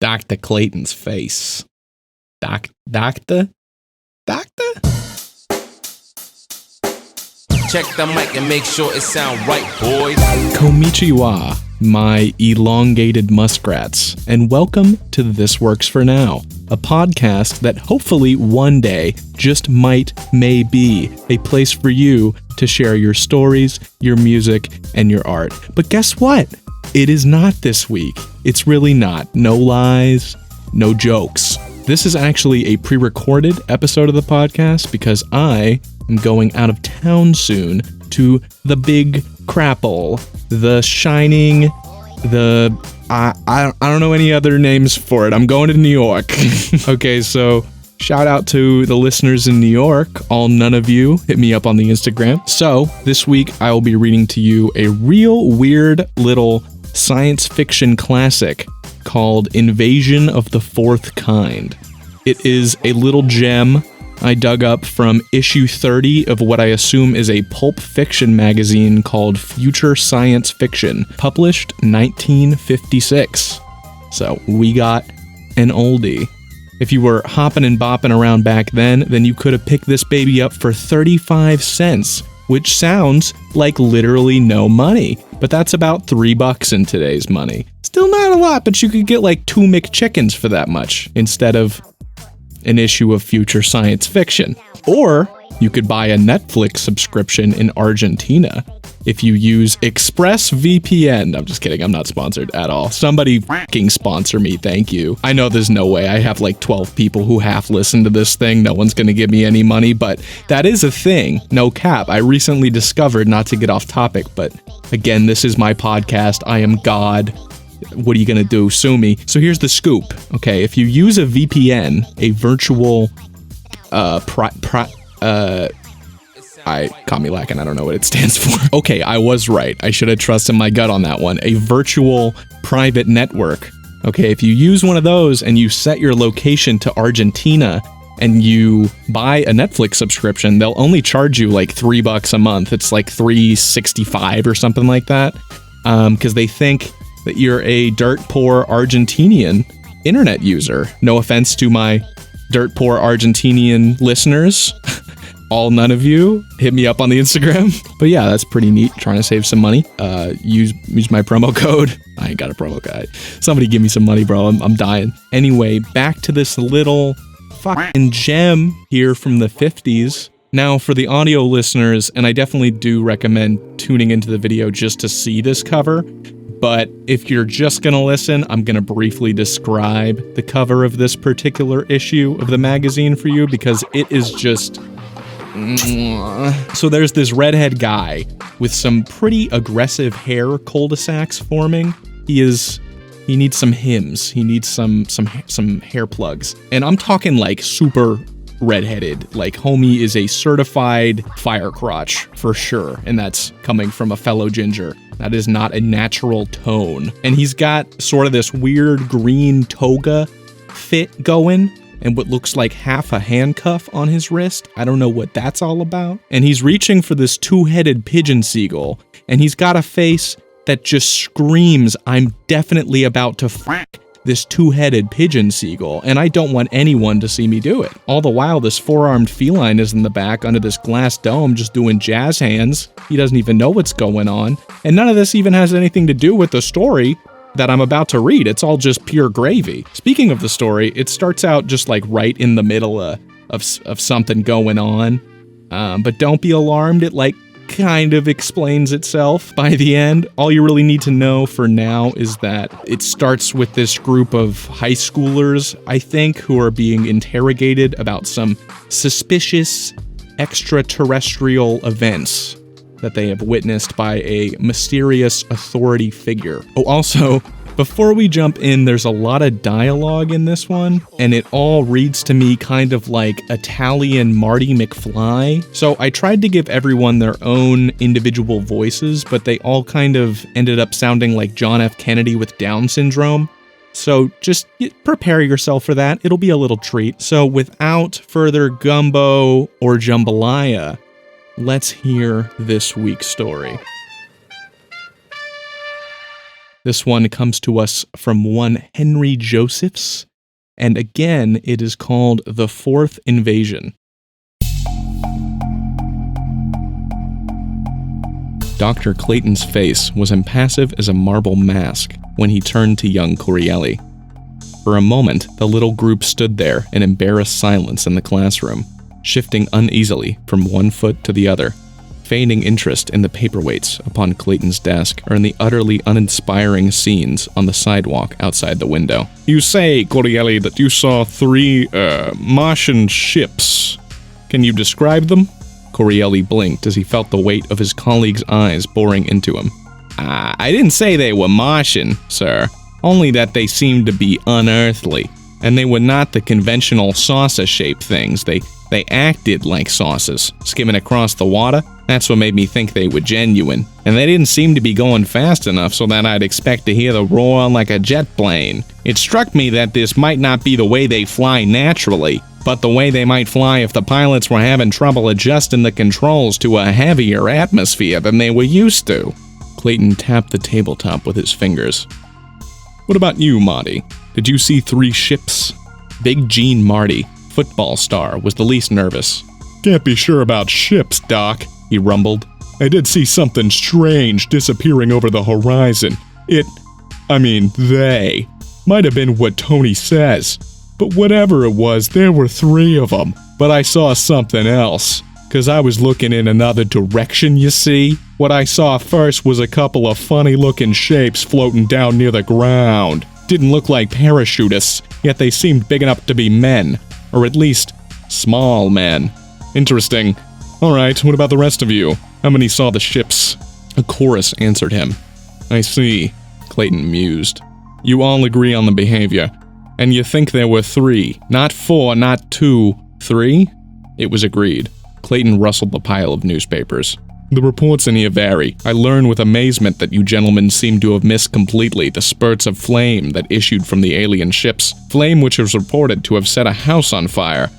Dr. Clayton's face. Doctor? Check the mic and make sure it sound right, boys. Konnichiwa, my elongated muskrats, and welcome to This Works For Now, a podcast that hopefully one day just may be a place for you to share your stories, your music, and your art. But guess what? It is not this week. It's really not. No lies, no jokes. This is actually a pre-recorded episode of the podcast because I am going out of town soon to the Big Crapple, the Shining, I don't know any other names for it. I'm going to New York. Okay, so shout out to the listeners in New York. All none of you, hit me up on the Instagram. So this week I will be reading to you a real weird little science fiction classic called Invasion of the Fourth Kind. It is a little gem I dug up from issue 30 of what I assume is a pulp fiction magazine called Future Science Fiction, published 1956. So we got an oldie. If you were hopping and bopping around back then you could have picked this baby up for 35 cents, which sounds like literally no money, but that's about $3 in today's money. Still not a lot, but you could get like 2 McChickens for that much instead of an issue of Future Science Fiction. Or you could buy a Netflix subscription in Argentina if you use ExpressVPN. I'm just kidding, I'm not sponsored at all. Somebody fucking sponsor me, thank you. I know there's no way. I have like 12 people who half listen to this thing. No one's gonna give me any money, but that is a thing. No cap. I recently discovered, not to get off topic, but again, this is my podcast. I am God. What are you gonna do? Sue me. So here's the scoop. Okay, if you use a VPN, a virtual caught me lacking. I don't know what it stands for. Okay, I was right. I should have trusted my gut on that one. A virtual private network. Okay, if you use one of those and you set your location to Argentina and you buy a Netflix subscription, they'll only charge you like $3 a month. It's like $3.65 or something like that. Because they think that you're a dirt poor Argentinian internet user. No offense to my dirt poor Argentinian listeners. All none of you, hit me up on the Instagram. But yeah, that's pretty neat. Trying to save some money. Use my promo code. I ain't got a promo code. Somebody give me some money, bro. I'm dying. Anyway, back to this little fucking gem here from the 50s. Now, for the audio listeners, and I definitely do recommend tuning into the video just to see this cover, but if you're just gonna listen, I'm gonna briefly describe the cover of this particular issue of the magazine for you because it is just... So there's this redhead guy with some pretty aggressive hair cul-de-sacs forming. He needs some hymns. He needs some hair plugs. And I'm talking like super redheaded. Like, homie is a certified fire crotch for sure. And that's coming from a fellow ginger. That is not a natural tone. And he's got sort of this weird green toga fit going and what looks like half a handcuff on his wrist. I don't know what that's all about. And he's reaching for this 2-headed pigeon seagull. And he's got a face that just screams, I'm definitely about to fuck this 2-headed pigeon seagull, and I don't want anyone to see me do it. All the while, this 4-armed feline is in the back under this glass dome just doing jazz hands. He doesn't even know what's going on. And none of this even has anything to do with the story that I'm about to read. It's all just pure gravy. Speaking of the story, it starts out just like right in the middle of something going on. But don't be alarmed, it like kind of explains itself by the end. All you really need to know for now is that it starts with this group of high schoolers, I think, who are being interrogated about some suspicious extraterrestrial events that they have witnessed by a mysterious authority figure. Oh, also, before we jump in, there's a lot of dialogue in this one, and it all reads to me kind of like Italian Marty McFly. So I tried to give everyone their own individual voices, but they all kind of ended up sounding like John F. Kennedy with Down syndrome. So just prepare yourself for that. It'll be a little treat. So without further gumbo or jambalaya, let's hear this week's story. This one comes to us from one Henry Josephs, and again, it is called The Fourth Invasion. Dr. Clayton's face was impassive as a marble mask when he turned to young Corielli. For a moment, the little group stood there in embarrassed silence in the classroom, shifting uneasily from one foot to the other, feigning interest in the paperweights upon Clayton's desk or in the utterly uninspiring scenes on the sidewalk outside the window. You say, Corielli, that you saw 3, Martian ships. Can you describe them? Corielli blinked as he felt the weight of his colleague's eyes boring into him. I didn't say they were Martian, sir. Only that they seemed to be unearthly. And they were not the conventional saucer-shaped things. They acted like saucers, skimming across the water. That's what made me think they were genuine. And they didn't seem to be going fast enough so that I'd expect to hear the roar like a jet plane. It struck me that this might not be the way they fly naturally, but the way they might fly if the pilots were having trouble adjusting the controls to a heavier atmosphere than they were used to. Clayton tapped the tabletop with his fingers. What about you, Marty? Did you see 3 ships? Big Gene Marty, football star, was the least nervous. Can't be sure about ships, Doc, he rumbled. I did see something strange disappearing over the horizon. They might have been what Tony says. But whatever it was, there were 3 of them. But I saw something else. 'Cause I was looking in another direction, you see? What I saw first was a couple of funny-looking shapes floating down near the ground. Didn't look like parachutists, yet they seemed big enough to be men. Or at least, small men. Interesting. Alright, what about the rest of you? How many saw the ships? A chorus answered him. I see, Clayton mused. You all agree on the behavior. And you think there were 3, not 4, not 2, 3? It was agreed. Clayton rustled the pile of newspapers. The reports in here vary. I learn with amazement that you gentlemen seem to have missed completely the spurts of flame that issued from the alien ships, flame which was reported to have set a house on fire.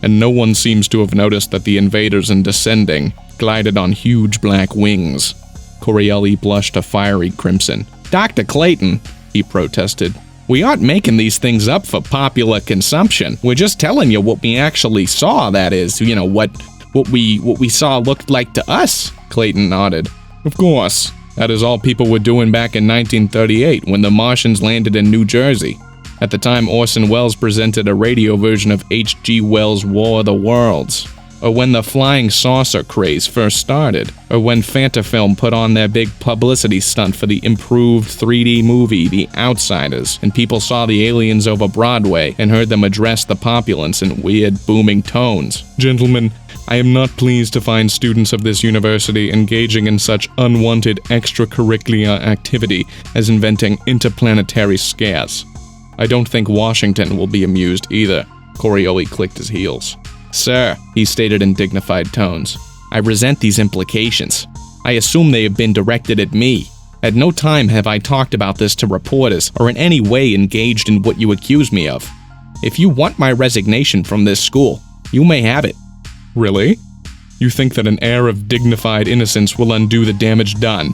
And no one seems to have noticed that the invaders in descending glided on huge black wings. Corielli blushed a fiery crimson. Dr. Clayton, he protested. We aren't making these things up for popular consumption. We're just telling you what we actually saw, that is, what we saw looked like to us. Clayton nodded. Of course. That is all people were doing back in 1938 when the Martians landed in New Jersey. At the time, Orson Welles presented a radio version of H.G. Wells' War of the Worlds. Or when the flying saucer craze first started, or when Fantafilm put on their big publicity stunt for the improved 3D movie The Outsiders, and people saw the aliens over Broadway and heard them address the populace in weird, booming tones. Gentlemen, I am not pleased to find students of this university engaging in such unwanted extracurricular activity as inventing interplanetary scares. I don't think Washington will be amused either. Corielli clicked his heels. Sir, he stated in dignified tones, I resent these implications. I assume they have been directed at me. At no time have I talked about this to reporters or in any way engaged in what you accuse me of. If you want my resignation from this school, you may have it. Really? You think that an air of dignified innocence will undo the damage done?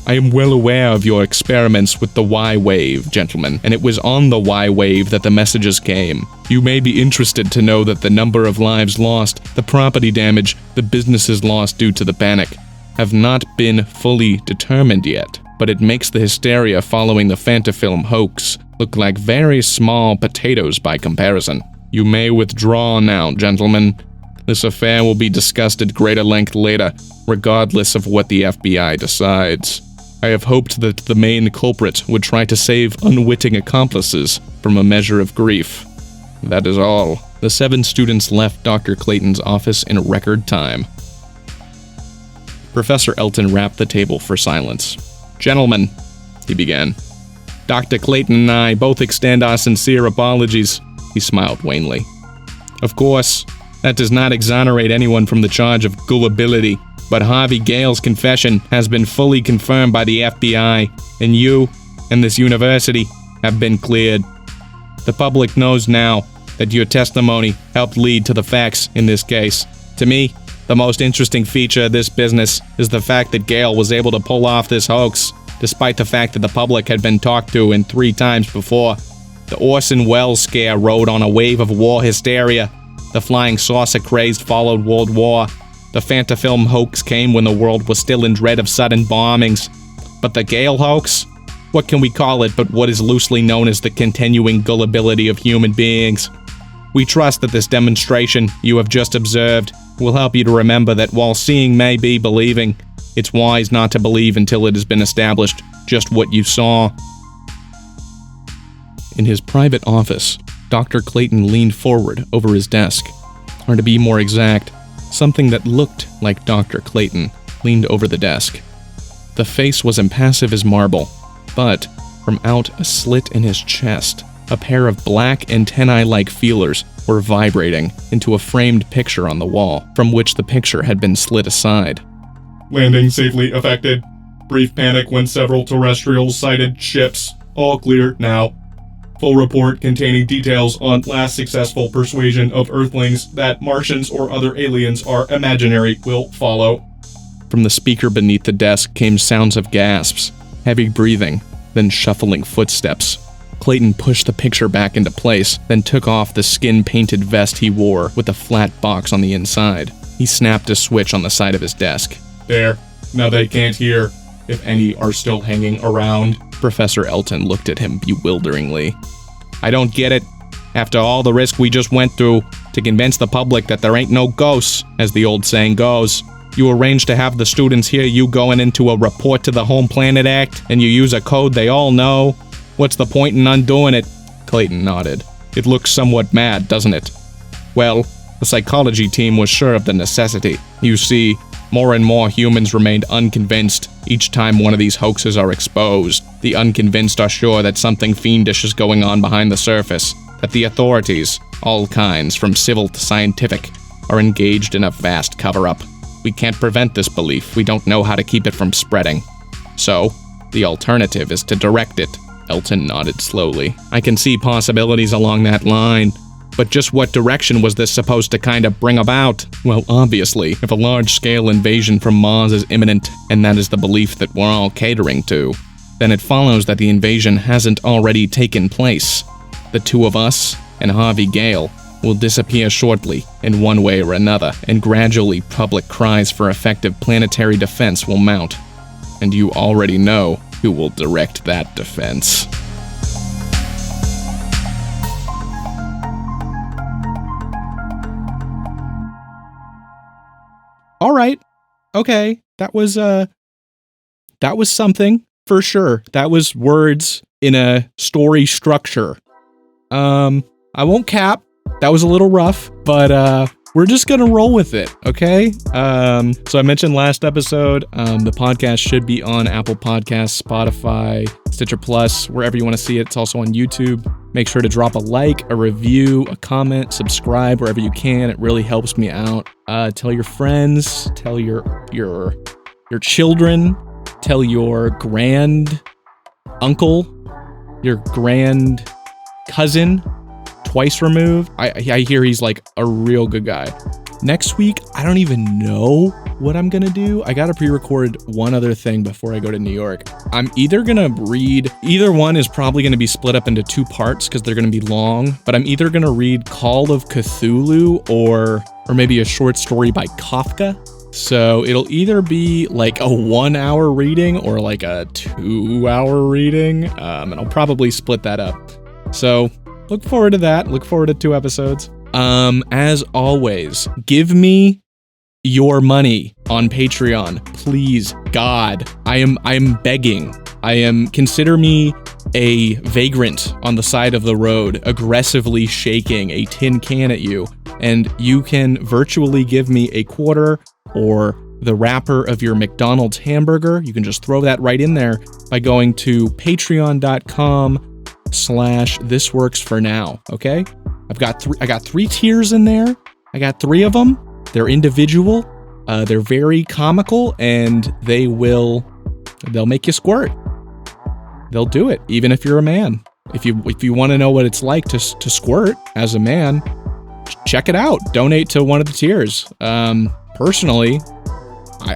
I am well aware of your experiments with the Y-wave, gentlemen, and it was on the Y-wave that the messages came. You may be interested to know that the number of lives lost, the property damage, the businesses lost due to the panic, have not been fully determined yet, but it makes the hysteria following the Fantafilm hoax look like very small potatoes by comparison. You may withdraw now, gentlemen. This affair will be discussed at greater length later, regardless of what the FBI decides. I have hoped that the main culprit would try to save unwitting accomplices from a measure of grief. That is all. The 7 students left Dr. Clayton's office in record time. Professor Elton rapped the table for silence. Gentlemen, he began. Dr. Clayton and I both extend our sincere apologies. He smiled wanly. Of course, that does not exonerate anyone from the charge of gullibility, but Harvey Gale's confession has been fully confirmed by the FBI, and you and this university have been cleared. The public knows now that your testimony helped lead to the facts in this case. To me, the most interesting feature of this business is the fact that Gale was able to pull off this hoax, despite the fact that the public had been talked to in 3 times before. The Orson Welles scare rode on a wave of war hysteria. The flying saucer craze followed World War. The Fantafilm hoax came when the world was still in dread of sudden bombings. But the Gale hoax? What can we call it but what is loosely known as the continuing gullibility of human beings? We trust that this demonstration you have just observed will help you to remember that while seeing may be believing, it's wise not to believe until it has been established just what you saw. In his private office, Dr. Clayton leaned forward over his desk. Or to be more exact, something that looked like Dr. Clayton leaned over the desk. The face was impassive as marble, but from out a slit in his chest, a pair of black antennae-like feelers were vibrating into a framed picture on the wall, from which the picture had been slid aside. Landing safely effected. Brief panic when several terrestrials sighted ships. All clear now. Full report containing details on last successful persuasion of Earthlings that Martians or other aliens are imaginary will follow. From the speaker beneath the desk came sounds of gasps, heavy breathing, then shuffling footsteps. Clayton pushed the picture back into place, then took off the skin-painted vest he wore with a flat box on the inside. He snapped a switch on the side of his desk. There. Now they can't hear, if any are still hanging around. Professor Elton looked at him bewilderingly. I don't get it. After all the risk we just went through to convince the public that there ain't no ghosts, as the old saying goes, you arrange to have the students hear you going into a report to the Home Planet Act, and you use a code they all know. What's the point in undoing it? Clayton nodded. It looks somewhat mad, doesn't it? Well, the psychology team was sure of the necessity. You see, more and more humans remained unconvinced each time one of these hoaxes are exposed. The unconvinced are sure that something fiendish is going on behind the surface, that the authorities, all kinds, from civil to scientific, are engaged in a vast cover-up. We can't prevent this belief. We don't know how to keep it from spreading. So, the alternative is to direct it. Elton nodded slowly. I can see possibilities along that line. But just what direction was this supposed to kind of bring about? Well, obviously, if a large-scale invasion from Mars is imminent, and that is the belief that we're all catering to, then it follows that the invasion hasn't already taken place. The two of us, and Harvey Gale, will disappear shortly, in one way or another, and gradually public cries for effective planetary defense will mount. And you already know who will direct that defense. All right. Okay. That was something for sure. That was words in a story structure. I won't cap. That was a little rough, but we're just gonna roll with it, okay? So I mentioned last episode, the podcast should be on Apple Podcasts, Spotify, Stitcher Plus, wherever you want to see it. It's also on YouTube. Make sure to drop a like, a review, a comment, subscribe wherever you can. It really helps me out. Tell your friends, tell your children, tell your grand uncle, your grand cousin, twice removed. I hear he's like a real good guy. Next week, I don't even know what I'm gonna do. I gotta pre-record one other thing before I go to New York. I'm either gonna read, either one is probably gonna be split up into 2 parts because they're gonna be long, but I'm either gonna read Call of Cthulhu or maybe a short story by Kafka. So it'll either be like a 1-hour reading or like a 2-hour reading, and I'll probably split that up. So look forward to that. Look forward to 2 episodes. As always, give me your money on Patreon, please, God. I am begging. Consider me a vagrant on the side of the road, aggressively shaking a tin can at you, and you can virtually give me a quarter or the wrapper of your McDonald's hamburger. You can just throw that right in there by going to patreon.com/thisworksfornow, okay? I got 3 tiers in there. I got 3 of them. They're individual. They're very comical, and they'll make you squirt. They'll do it, even if you're a man. If you want to know what it's like to squirt as a man, check it out. Donate to one of the tiers. Personally,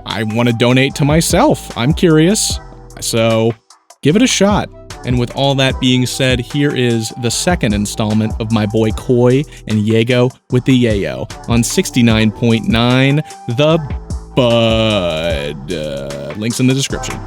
I want to donate to myself. I'm curious. So give it a shot. And with all that being said, here is the second installment of my boy Coy and Yago with the Yayo on 69.9 The Bud. Links in the description.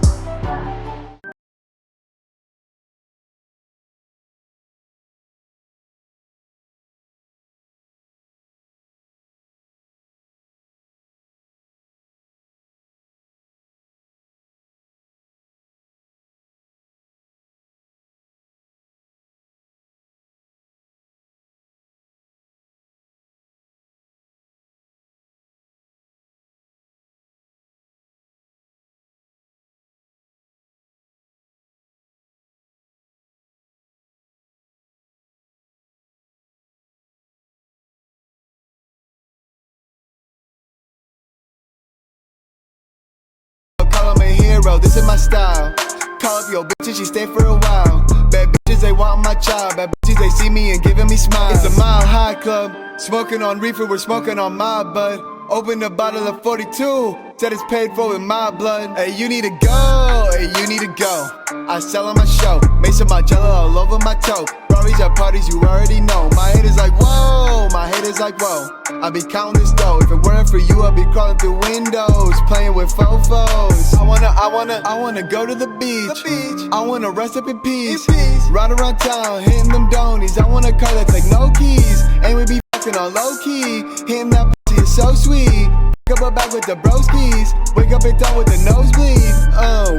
This is my style. Call up your bitch and she stay for a while. Bad bitches, they want my child. Bad bitches, they see me and giving me smiles. It's a Mile High Club. Smoking on reefer, we're smoking on my bud. Open a bottle of 42. Said it's paid for with my blood. Hey, you need to go. Hey, you need to go. I sell on my show. Made some Jello all over my toe. Rories at parties, you already know. My haters like, whoa. My haters like, whoa. I be counting this dough. If it weren't for you, I'd be crawling through windows, playing with fofos. I wanna go to the beach. I wanna rest up in peace. Ride around town, hitting them donies. I want a car that take no keys. And we be fucking on low key. Hitting that pussy is so sweet. Wake up back with the broskies. Wake up at dawn with the nosebleed.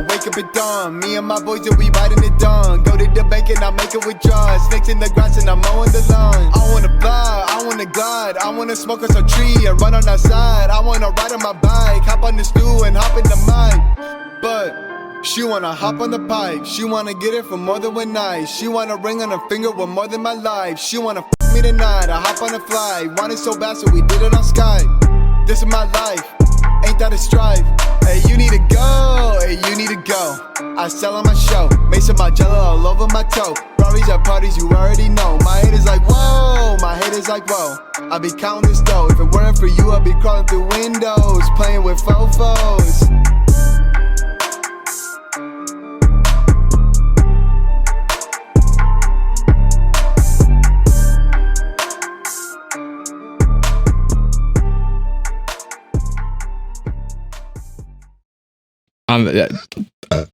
Wake up at dawn. Me and my boys will be riding it dawn. Go to the bank and I make it withdraw. Snakes in the grass and I'm mowing the lawn. I wanna fly, I wanna glide. I wanna smoke us a tree and run on that side. I wanna ride on my bike, hop on the stool and hop in the mic. But she wanna hop on the pipe. She wanna get it for more than one night. She wanna ring on her finger with more than my life. She wanna f me tonight. I hop on a flight. Want it so bad so we did it on Skype. This is my life, ain't that a strife? Hey, you need to go, hey, you need to go. I sell on my show, made some Jello all over my toe. Rories at parties, you already know. My haters like, whoa, my haters like, whoa. I be counting this dough. If it weren't for you, I'd be crawling through windows, playing with fofos.